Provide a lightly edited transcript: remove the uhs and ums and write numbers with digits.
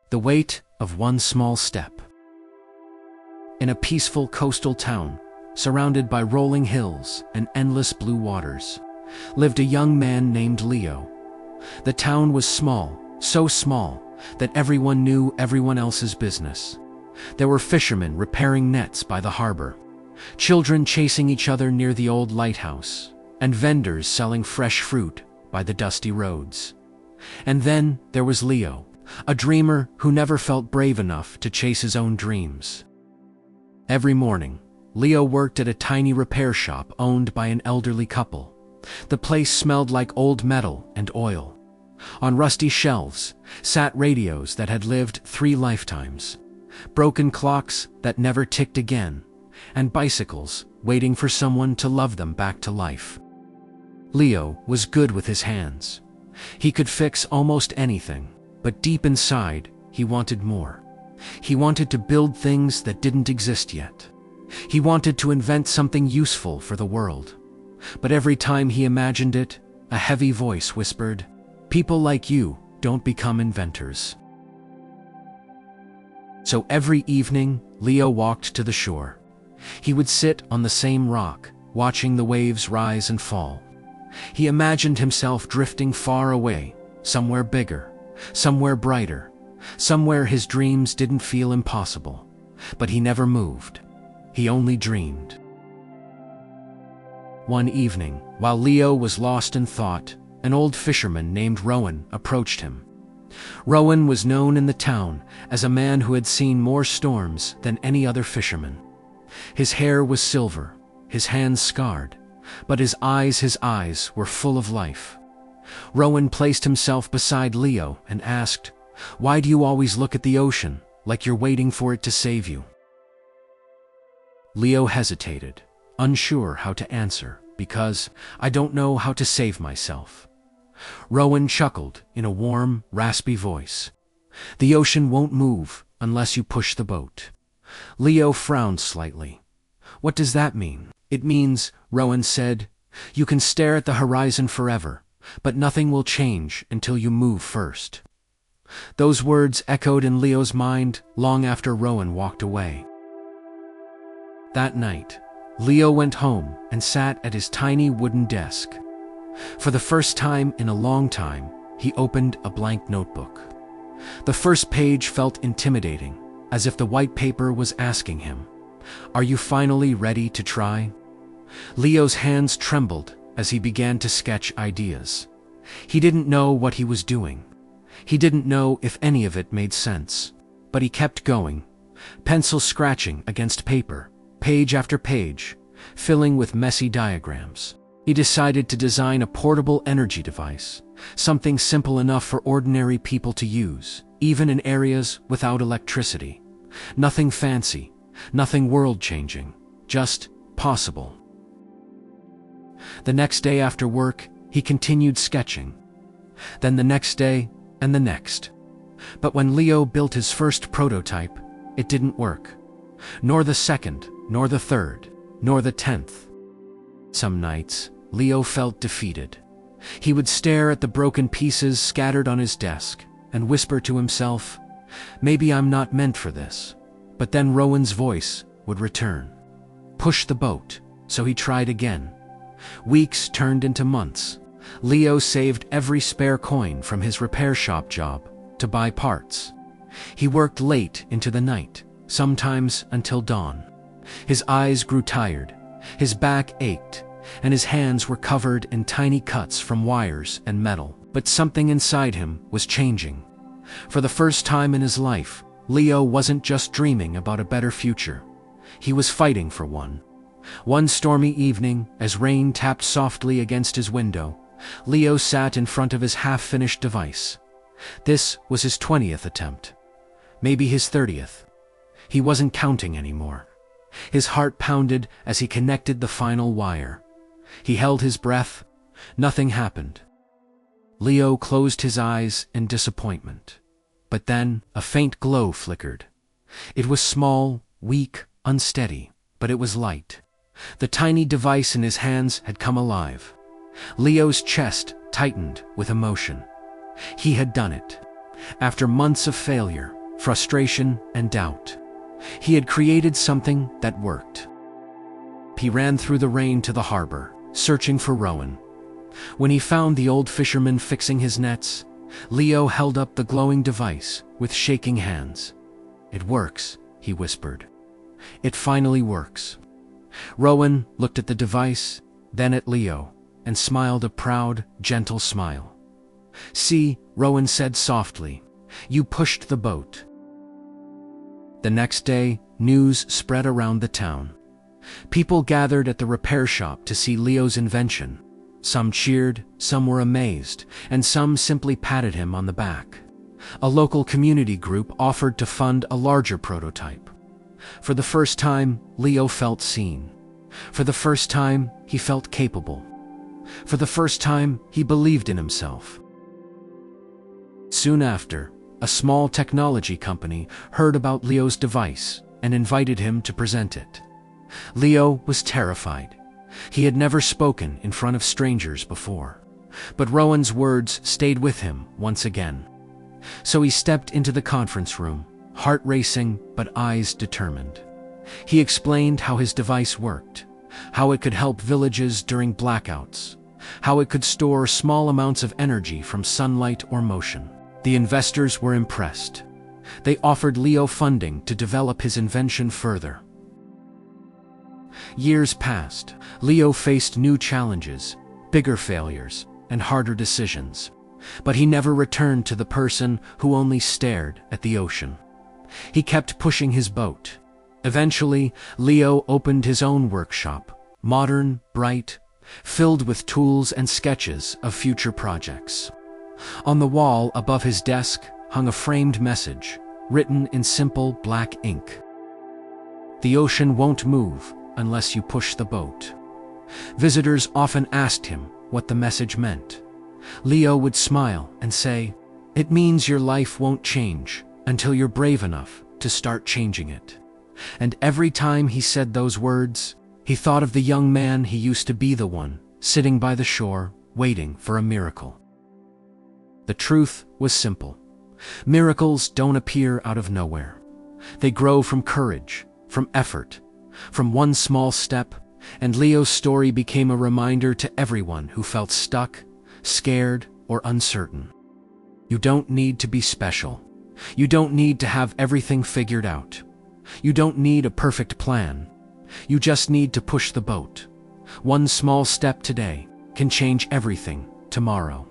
The weight of one small step. In a peaceful coastal town, surrounded by rolling hills and endless blue waters, lived a young man named Leo. The town was small, so small that everyone knew everyone else's business. There were fishermen repairing nets by the harbor, children chasing each other near the old lighthouse, and vendors selling fresh fruit by the dusty roads. And then there was Leo, a dreamer who never felt brave enough to chase his own dreams. Every morning, Leo worked at a tiny repair shop owned by an elderly couple. The place smelled like old metal and oil. On rusty shelves sat radios that had lived 3 lifetimes, broken clocks that never ticked again, and bicycles waiting for someone to love them back to life. Leo was good with his hands. He could fix almost anything, but deep inside, he wanted more. He wanted to build things that didn't exist yet. He wanted to invent something useful for the world. But every time he imagined it, a heavy voice whispered, "People like you don't become inventors." So every evening, Leo walked to the shore. He would sit on the same rock, watching the waves rise and fall. He imagined himself drifting far away, somewhere bigger, somewhere brighter, somewhere his dreams didn't feel impossible. But he never moved. He only dreamed. One evening, while Leo was lost in thought, an old fisherman named Rowan approached him. Rowan was known in the town as a man who had seen more storms than any other fisherman. His hair was silver, his hands scarred, but his eyes were full of life. Rowan placed himself beside Leo and asked, "Why do you always look at the ocean, like you're waiting for it to save you?" Leo hesitated, unsure how to answer, "Because I don't know how to save myself." Rowan chuckled in a warm, raspy voice. "The ocean won't move unless you push the boat." Leo frowned slightly. "What does that mean?" "It means," Rowan said, "you can stare at the horizon forever, but nothing will change until you move first." Those words echoed in Leo's mind long after Rowan walked away. That night, Leo went home and sat at his tiny wooden desk. For the first time in a long time, he opened a blank notebook. The first page felt intimidating, as if the white paper was asking him, "Are you finally ready to try?" Leo's hands trembled as he began to sketch ideas. He didn't know what he was doing. He didn't know if any of it made sense. But he kept going, pencil scratching against paper, page after page, filling with messy diagrams. He decided to design a portable energy device, something simple enough for ordinary people to use, even in areas without electricity. Nothing fancy, nothing world-changing, just possible. The next day after work, he continued sketching. Then the next day, and the next. But when Leo built his first prototype, it didn't work. Nor the second, nor the third, nor the 10th. Some nights, Leo felt defeated. He would stare at the broken pieces scattered on his desk and whisper to himself, "Maybe I'm not meant for this." But then Rowan's voice would return. "Push the boat." So he tried again. Weeks turned into months. Leo saved every spare coin from his repair shop job to buy parts. He worked late into the night, sometimes until dawn. His eyes grew tired, his back ached, and his hands were covered in tiny cuts from wires and metal. But something inside him was changing. For the first time in his life, Leo wasn't just dreaming about a better future. He was fighting for one. One stormy evening, as rain tapped softly against his window, Leo sat in front of his half-finished device. This was his 20th attempt. Maybe his 30th. He wasn't counting anymore. His heart pounded as he connected the final wire. He held his breath. Nothing happened. Leo closed his eyes in disappointment. But then a faint glow flickered. It was small, weak, unsteady, but it was light. The tiny device in his hands had come alive. Leo's chest tightened with emotion. He had done it. After months of failure, frustration, and doubt. He had created something that worked. He ran through the rain to the harbor, searching for Rowan. When he found the old fisherman fixing his nets, Leo held up the glowing device with shaking hands. "It works," he whispered. "It finally works." Rowan looked at the device, then at Leo, and smiled a proud, gentle smile. "See," Rowan said softly, "you pushed the boat." The next day, news spread around the town. People gathered at the repair shop to see Leo's invention. Some cheered, some were amazed, and some simply patted him on the back. A local community group offered to fund a larger prototype. For the first time, Leo felt seen. For the first time, he felt capable. For the first time, he believed in himself. Soon after, a small technology company heard about Leo's device and invited him to present it. Leo was terrified. He had never spoken in front of strangers before. But Rowan's words stayed with him once again. So he stepped into the conference room, heart racing but eyes determined. He explained how his device worked, how it could help villages during blackouts, how it could store small amounts of energy from sunlight or motion. The investors were impressed. They offered Leo funding to develop his invention further. Years passed. Leo faced new challenges, bigger failures, and harder decisions. But he never returned to the person who only stared at the ocean. He kept pushing his boat. Eventually, Leo opened his own workshop, modern, bright, filled with tools and sketches of future projects. On the wall above his desk hung a framed message, written in simple black ink. "The ocean won't move unless you push the boat." Visitors often asked him what the message meant. Leo would smile and say, "It means your life won't change until you're brave enough to start changing it." And every time he said those words, he thought of the young man he used to be, the one sitting by the shore, waiting for a miracle. The truth was simple. Miracles don't appear out of nowhere. They grow from courage, from effort, from one small step, and Leo's story became a reminder to everyone who felt stuck, scared, or uncertain. You don't need to be special. You don't need to have everything figured out. You don't need a perfect plan. You just need to push the boat. One small step today can change everything tomorrow.